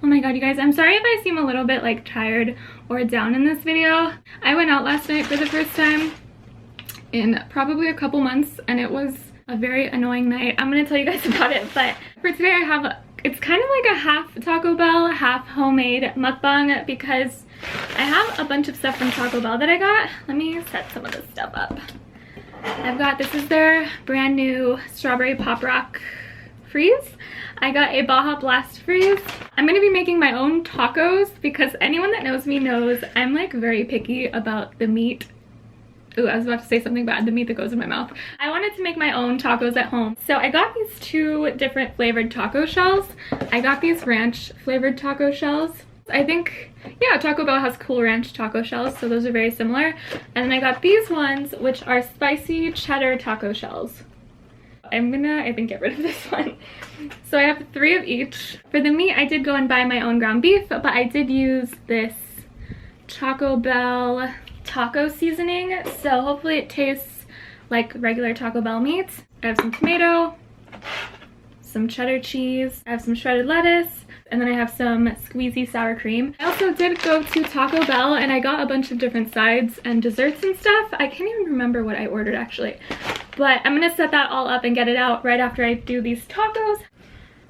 Oh my god, you guys, I'm sorry if I seem a little bit like tired or down in this video. I went out last night for the first time in probably a couple months and it was a very annoying night. I'm gonna tell you guys about it, but for today I have it's kind of like a half Taco Bell, half homemade mukbang because I have a bunch of stuff from Taco Bell that I got. Let me set some of this stuff up. I've got, this is their brand new strawberry pop rock freeze. I got a Baja Blast freeze. I'm gonna be making my own tacos because anyone that knows me knows I'm like very picky about the meat. Ooh, I was about to say something bad, the meat that goes in my mouth. I wanted to make my own tacos at home. So I got these 2 different flavored taco shells. I got these ranch flavored taco shells. I think, yeah, Taco Bell has cool ranch taco shells, so those are very similar. And then I got these ones, which are spicy cheddar taco shells. I'm gonna, I think, get rid of this one. So I have 3 of each. For the meat, I did go and buy my own ground beef, but I did use this Taco Bell taco seasoning, so hopefully it tastes like regular Taco Bell meat. I have some tomato, some cheddar cheese, I have some shredded lettuce, and then I have some squeezy sour cream. I also did go to Taco Bell and I got a bunch of different sides and desserts and stuff. I can't even remember what I ordered actually, but I'm gonna set that all up and get it out right after I do these tacos.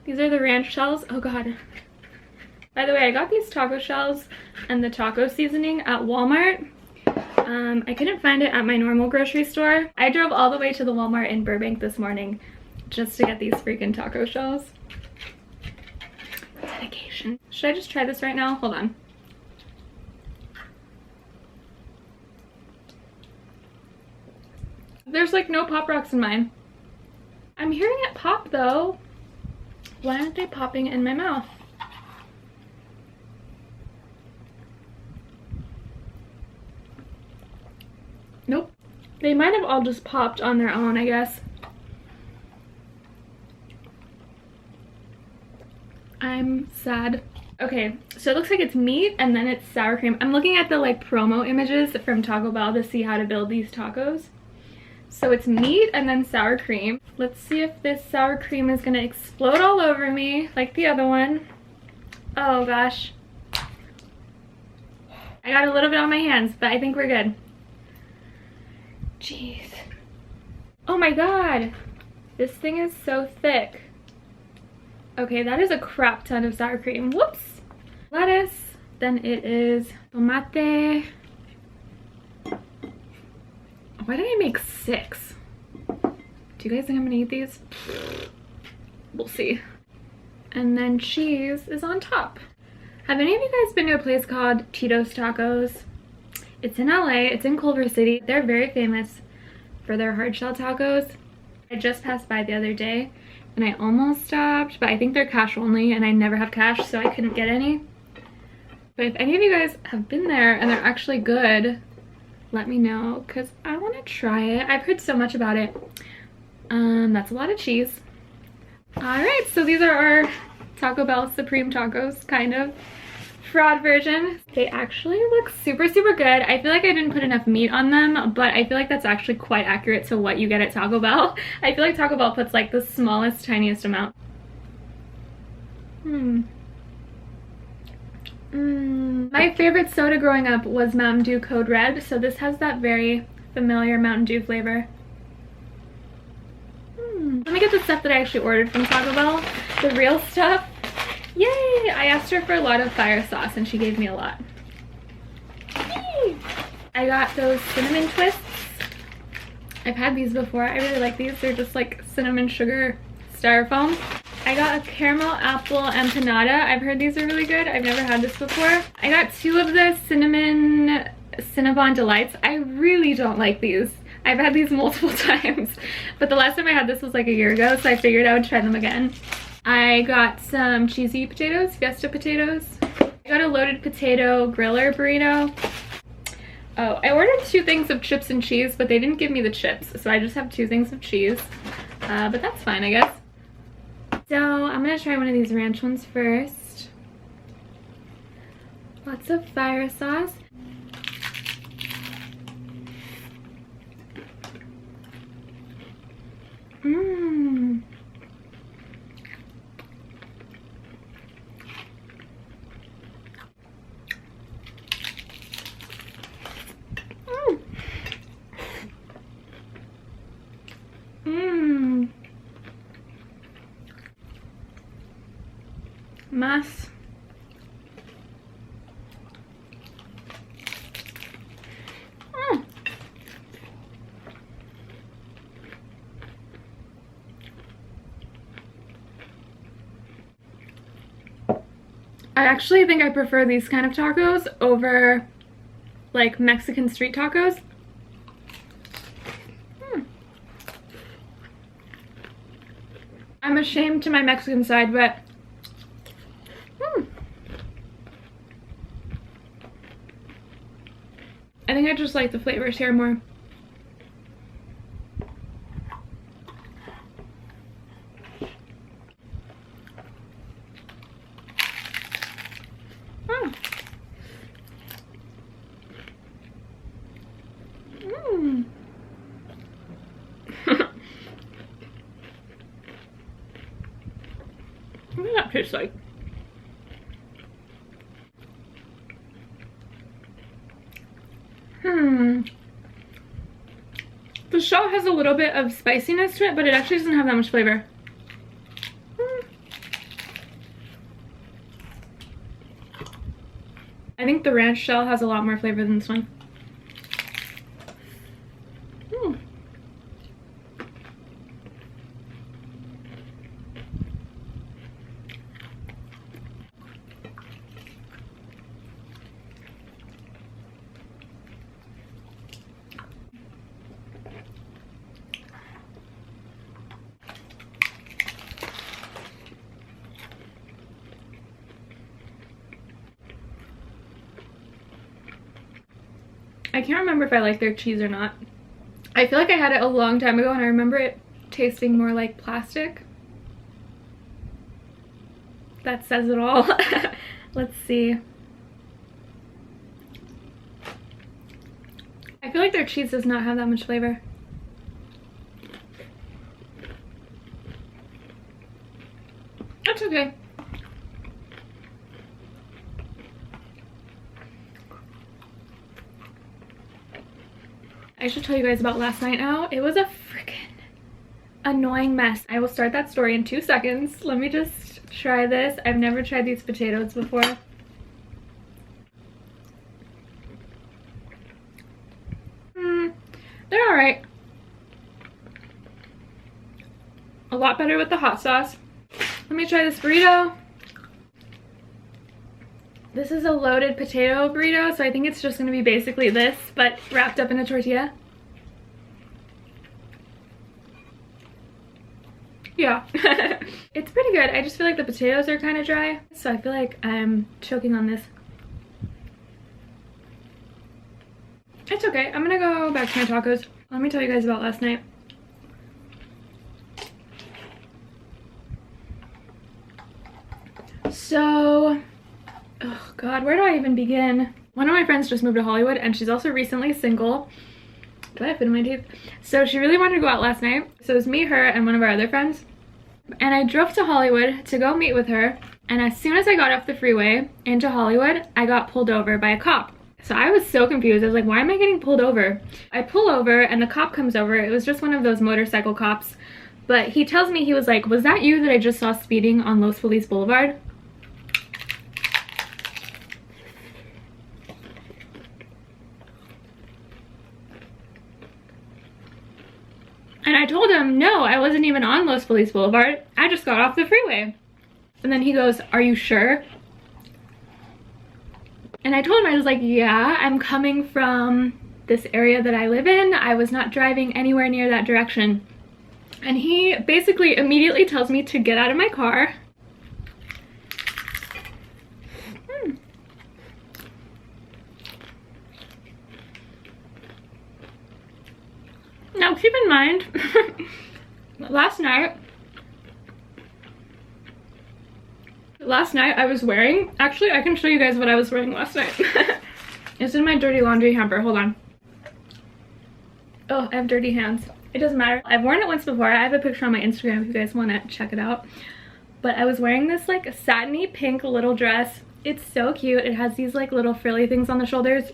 These are the ranch shells. Oh god. By the way, I got these taco shells and the taco seasoning at Walmart. I couldn't find it at my normal grocery store. I drove all the way to the Walmart in Burbank this morning just to get these freaking taco shells. Dedication. Should I just try this right now? Hold on. There's like no Pop Rocks in mine. I'm hearing it pop though. Why aren't they popping in my mouth? Nope. They might have all just popped on their own, I guess. I'm sad. Okay, so it looks like it's meat and then it's sour cream. I'm looking at the like promo images from Taco Bell to see how to build these tacos. So it's meat and then sour cream. Let's see if this sour cream is gonna explode all over me like the other one. Oh gosh. I got a little bit on my hands, but I think we're good. Jeez. Oh my god. This thing is so thick. Okay, that is a crap ton of sour cream. Whoops. Lettuce. Then it is tomate. Why did I make 6? Do you guys think I'm gonna eat these? We'll see. And then cheese is on top. Have any of you guys been to a place called Tito's Tacos? It's in LA, it's in Culver City. They're very famous for their hard shell tacos. I just passed by the other day and I almost stopped, but I think they're cash only and I never have cash, so I couldn't get any. But if any of you guys have been there and they're actually good, let me know because I want to try it. I've heard so much about it. That's a lot of cheese. Alright, so these are our Taco Bell Supreme tacos, kind of. Fraud version. They actually look super good. I feel like I didn't put enough meat on them, but I feel like that's actually quite accurate to what you get at Taco Bell. I feel like Taco Bell puts like the smallest, tiniest amount. My favorite soda growing up was Mountain Dew Code Red, so this has that very familiar Mountain Dew flavor. Let me get the stuff that I actually ordered from Taco Bell, the real stuff. Yay! I asked her for a lot of fire sauce and she gave me a lot. Yay! I got those cinnamon twists. I've had these before. I really like these. They're just like cinnamon sugar styrofoam. I got a caramel apple empanada. I've heard these are really good. I've never had this before. I got 2 of the cinnamon Cinnabon Delights. I really don't like these. I've had these multiple times, but the last time I had this was like a year ago, so I figured I would try them again. I got some cheesy potatoes, fiesta potatoes. I got a loaded potato griller burrito. Oh, I ordered 2 things of chips and cheese, but they didn't give me the chips, so I just have 2 things of cheese. But that's fine, I guess. So I'm gonna try one of these ranch ones first. Lots of fire sauce. mess. I actually think I prefer these kind of tacos over like Mexican street tacos. I'm ashamed to my Mexican side, but I think I just like the flavors here more. What does that taste like? The shell has a little bit of spiciness to it, but it actually doesn't have that much flavor. I think the ranch shell has a lot more flavor than this one. I can't remember if I like their cheese or not. I feel like I had it a long time ago and I remember it tasting more like plastic. That says it all. Let's see. I feel like their cheese does not have that much flavor. That's okay. I should tell you guys about last night now. It was a freaking annoying mess. I will start that story in 2 seconds. Let me just try this. I've never tried these potatoes before. They're alright. A lot better with the hot sauce. Let me try this burrito. This is a loaded potato burrito, so I think it's just going to be basically this, but wrapped up in a tortilla. Yeah. It's pretty good. I just feel like the potatoes are kind of dry, so I feel like I'm choking on this. It's okay. I'm gonna go back to my tacos. Let me tell you guys about last night. So, oh god, where do I even begin? One of my friends just moved to Hollywood and she's also recently single. Do I have food in my teeth? So she really wanted to go out last night. So it was me, her, and one of our other friends. And I drove to Hollywood to go meet with her. And as soon as I got off the freeway into Hollywood, I got pulled over by a cop. So I was so confused. I was like, why am I getting pulled over? I pull over and the cop comes over. It was just one of those motorcycle cops. But he tells me, he was like, was that you that I just saw speeding on Los Feliz Boulevard? And I told him, no, I wasn't even on Los Feliz Boulevard. I just got off the freeway. And then he goes, are you sure? And I told him, I was like, yeah, I'm coming from this area that I live in. I was not driving anywhere near that direction. And he basically immediately tells me to get out of my car. Now keep in mind, last night I was wearing, actually I can show you guys what I was wearing last night. It's in my dirty laundry hamper, hold on. Oh, I have dirty hands. It doesn't matter. I've worn it once before. I have a picture on my Instagram if you guys want to check it out. But I was wearing this like satiny pink little dress. It's so cute. It has these like little frilly things on the shoulders.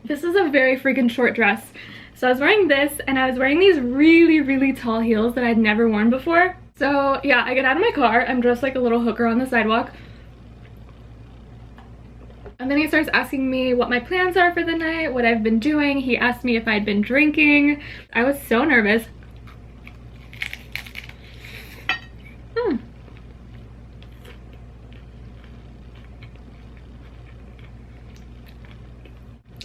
This is a very freaking short dress. So I was wearing this and I was wearing these really, really tall heels that I'd never worn before. So yeah, I get out of my car. I'm dressed like a little hooker on the sidewalk. And then he starts asking me what my plans are for the night, what I've been doing. He asked me if I'd been drinking. I was so nervous.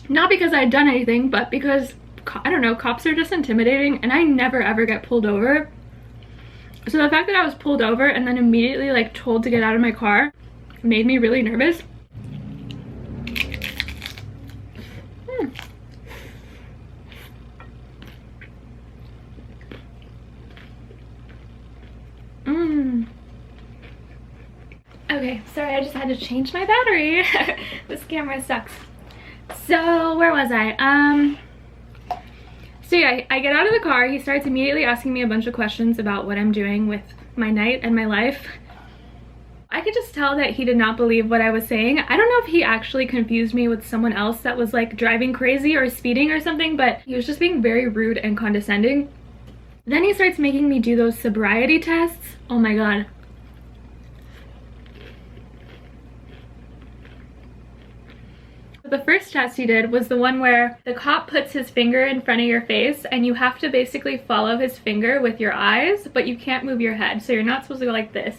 Not because I'd done anything, but because, I don't know, cops are just intimidating and I never ever get pulled over. So the fact that I was pulled over and then immediately like told to get out of my car made me really nervous. Okay, sorry, I just had to change my battery. This camera sucks. So where was I? So yeah, I get out of the car. He starts immediately asking me a bunch of questions about what I'm doing with my night and my life. I could just tell that he did not believe what I was saying. I don't know if he actually confused me with someone else that was like driving crazy or speeding or something, but he was just being very rude and condescending. Then he starts making me do those sobriety tests. Oh my god. The first test he did was the one where the cop puts his finger in front of your face and you have to basically follow his finger with your eyes, but you can't move your head. So you're not supposed to go like this.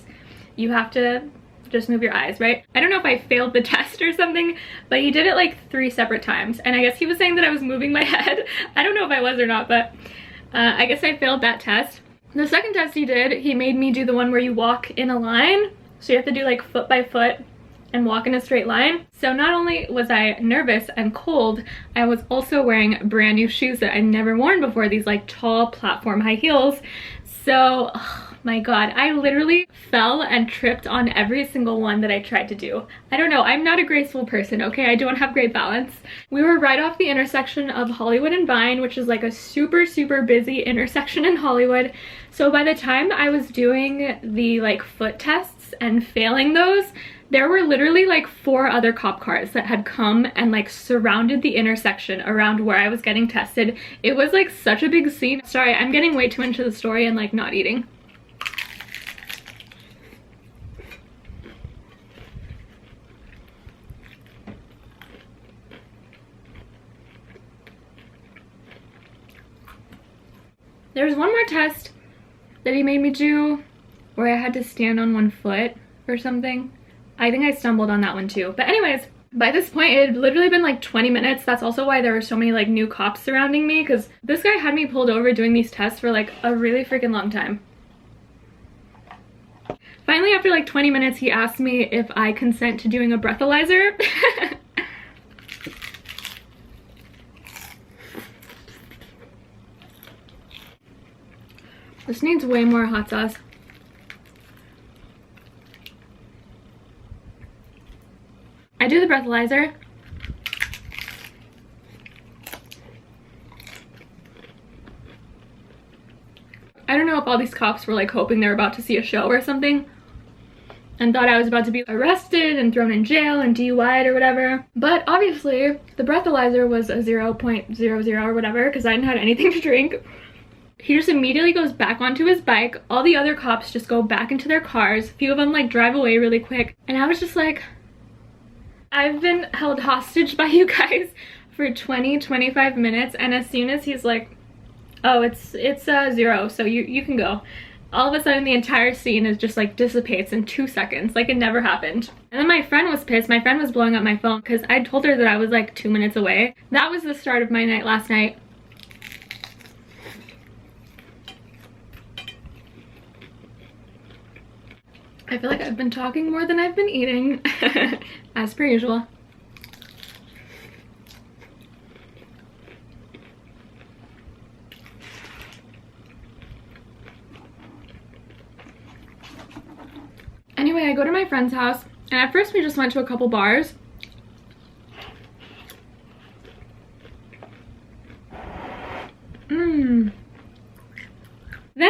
You have to just move your eyes, right? I don't know if I failed the test or something, but he did it like 3 separate times. And I guess he was saying that I was moving my head. I don't know if I was or not, but I guess I failed that test. The second test he did, he made me do the one where you walk in a line. So you have to do like foot by foot and walk in a straight line. So not only was I nervous and cold, I was also wearing brand new shoes that I'd never worn before, these like tall platform high heels. So, oh my god, I literally fell and tripped on every single one that I tried to do. I don't know, I'm not a graceful person, okay? I don't have great balance. We were right off the intersection of Hollywood and Vine, which is like a super, super busy intersection in Hollywood. So by the time I was doing the like foot tests and failing those, there were literally like 4 other cop cars that had come and like surrounded the intersection around where I was getting tested. It was like such a big scene. Sorry, I'm getting way too into the story and like not eating. There's one more test that he made me do where I had to stand on one foot or something. I think I stumbled on that one too. But anyways, by this point, it had literally been like 20 minutes. That's also why there were so many like new cops surrounding me, because this guy had me pulled over doing these tests for like a really freaking long time. Finally, after like 20 minutes, he asked me if I consent to doing a breathalyzer. This needs way more hot sauce. I do the breathalyzer. I don't know if all these cops were like hoping they were about to see a show or something and thought I was about to be arrested and thrown in jail and DUI'd or whatever. But obviously the breathalyzer was a 0.00 or whatever because I hadn't had anything to drink. He just immediately goes back onto his bike. All the other cops just go back into their cars. A few of them like drive away really quick. And I was just like, I've been held hostage by you guys for 20-25 minutes, and as soon as he's like, oh, it's 0, so you can go, all of a sudden the entire scene is just like dissipates in 2 seconds, like it never happened. And then my friend was pissed. My friend was blowing up my phone because I told her that I was like 2 minutes away. That was the start of my night last night. I feel like I've been talking more than I've been eating, as per usual. Anyway, I go to my friend's house, and at first we just went to a couple bars. Then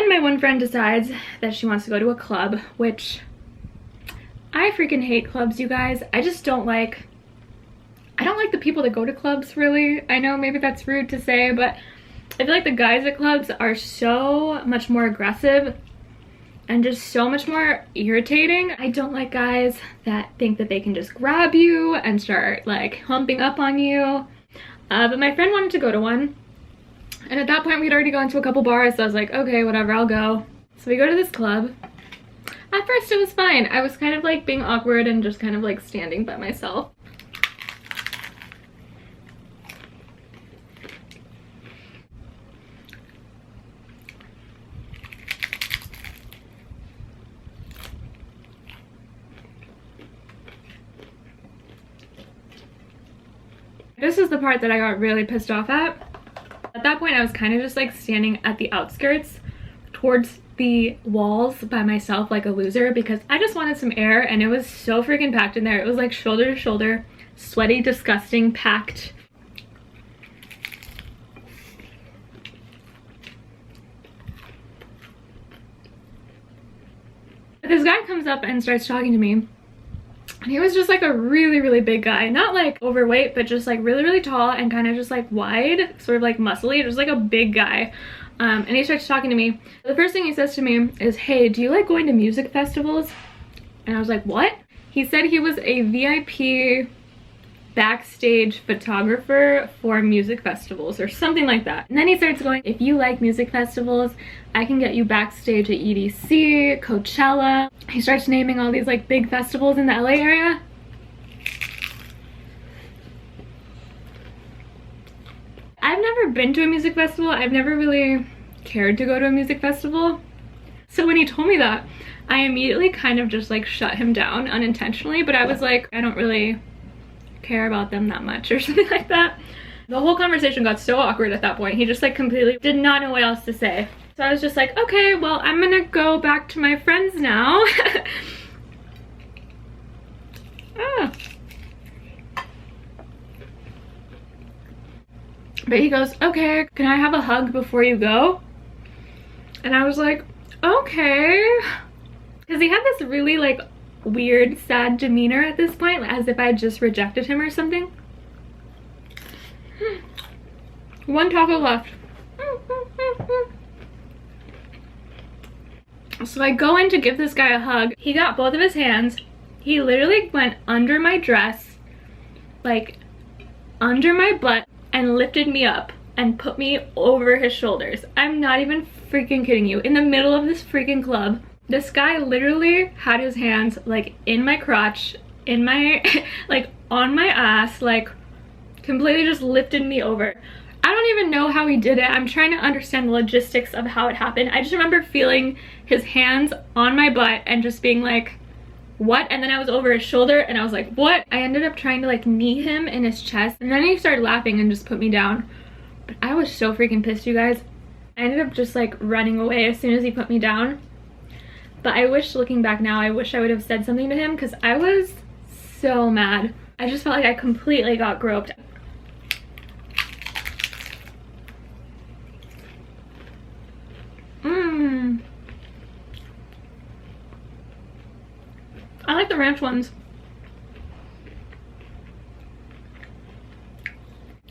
my one friend decides that she wants to go to a club, which I freaking hate clubs, you guys. I just don't like, I don't like the people that go to clubs, really. I know maybe that's rude to say, but I feel like the guys at clubs are so much more aggressive and just so much more irritating. I don't like guys that think that they can just grab you and start like humping up on you. But my friend wanted to go to one, and at that point we'd already gone to a couple bars, so I was like, okay, whatever, I'll go. So we go to this club. At first it was fine. I was kind of like being awkward and just kind of like standing by myself. This is the part that I got really pissed off at. At that point, I was kind of just like standing at the outskirts towards the walls by myself like a loser because I just wanted some air, and it was so freaking packed in there. It was like shoulder to shoulder, sweaty, disgusting, packed. This guy comes up and starts talking to me. And he was just like a really big guy, not like overweight, but just like really tall and kind of just like wide, sort of like muscly, just like a big guy. And he starts talking to me. The first thing he says to me is, hey, do you like going to music festivals? And I was like, what? He said he was a VIP backstage photographer for music festivals or something like that. And then he starts going, if you like music festivals, I can get you backstage at EDC, Coachella. He starts naming all these like big festivals in the LA area. I've never been to a music festival. I've never really cared to go to a music festival. So when he told me that, I immediately kind of just like shut him down unintentionally, but I was like, I don't really care about them that much or something like that. The whole conversation got so awkward at that point. He just like completely did not know what else to say. So I was just like, okay, well, I'm gonna go back to my friends now. Ah. But he goes, okay, can I have a hug before you go? And I was like, okay. Because he had this really like weird, sad demeanor at this point, as if I just rejected him or something. One taco left. So I go in to give this guy a hug. He got both of his hands. He literally went under my dress, like under my butt, and lifted me up and put me over his shoulders. I'm not even freaking kidding you. In the middle of this freaking club, this guy literally had his hands like in my crotch, in my, like on my ass, like completely just lifted me over. I don't even know how he did it. I'm trying to understand the logistics of how it happened. I just remember feeling his hands on my butt and just being like, what? And then I was over his shoulder and I was like, what? I ended up trying to like knee him in his chest, and then he started laughing and just put me down. But I was so freaking pissed, you guys. I ended up just like running away as soon as he put me down. But I wish, looking back now, I wish I would have said something to him because I was so mad. I just felt like I completely got groped. I like the ranch ones.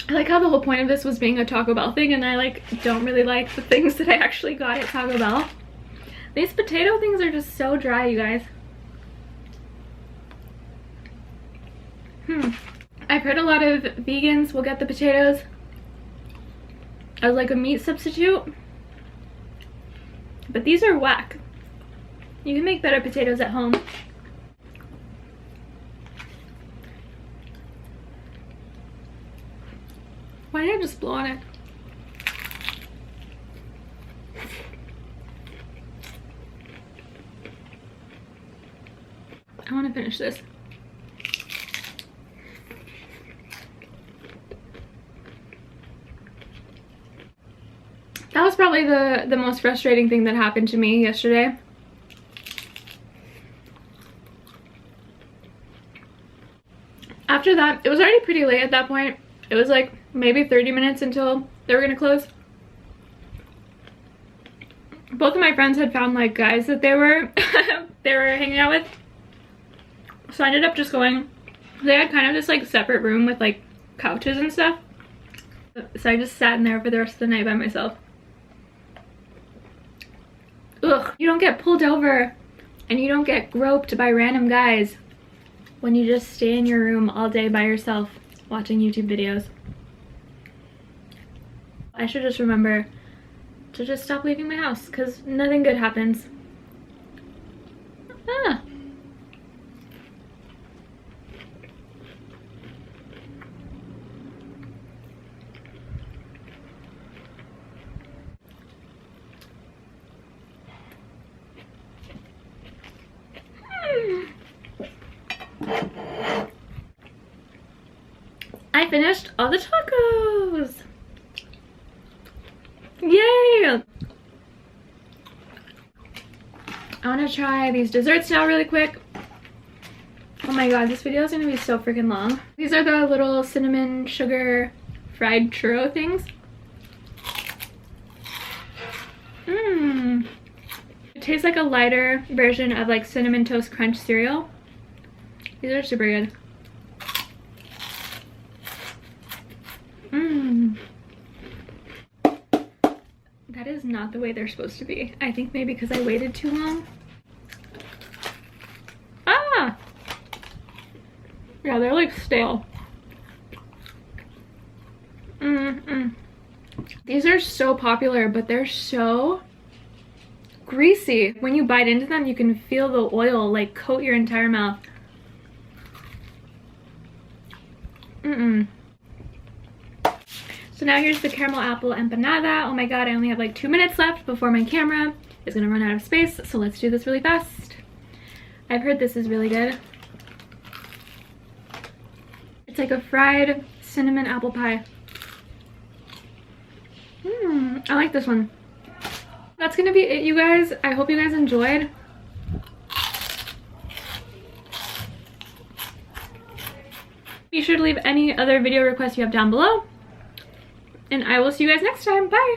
I like how the whole point of this was being a Taco Bell thing, and I like don't really like the things that I actually got at Taco Bell. These potato things are just so dry, you guys. I've heard a lot of vegans will get the potatoes as like a meat substitute, but these are whack. You can make better potatoes at home. Why did I just blow on it? I want to finish this. That was probably the most frustrating thing that happened to me yesterday. After that, it was already pretty late at that point. It was like maybe 30 minutes until they were gonna close. Both of my friends had found like guys that they were they were hanging out with. So I ended up just going. They had kind of this like separate room with like couches and stuff. So I just sat in there for the rest of the night by myself. Ugh, you don't get pulled over and you don't get groped by random guys when you just stay in your room all day by yourself watching YouTube videos. I should just remember to just stop leaving my house because nothing good happens. Ah. I finished all the tacos. Yay! I want to try these desserts now really quick. Oh my god, this video is going to be so freaking long. These are the little cinnamon sugar fried churro things. Mmm. It tastes like a lighter version of like Cinnamon Toast Crunch cereal. These are super good. Mmm. That is not the way they're supposed to be. I think maybe because I waited too long. Ah! Yeah, they're like stale. These are so popular, but they're so greasy. When you bite into them, you can feel the oil like coat your entire mouth. So now here's the caramel apple empanada. Oh my god, I only have like 2 minutes left before my camera is gonna run out of space, so let's do this really fast. I've heard this is really good. It's like a fried cinnamon apple pie. I like this one. That's gonna be it, you guys. I hope you guys enjoyed. Be sure to leave any other video requests you have down below. And I will see you guys next time. Bye!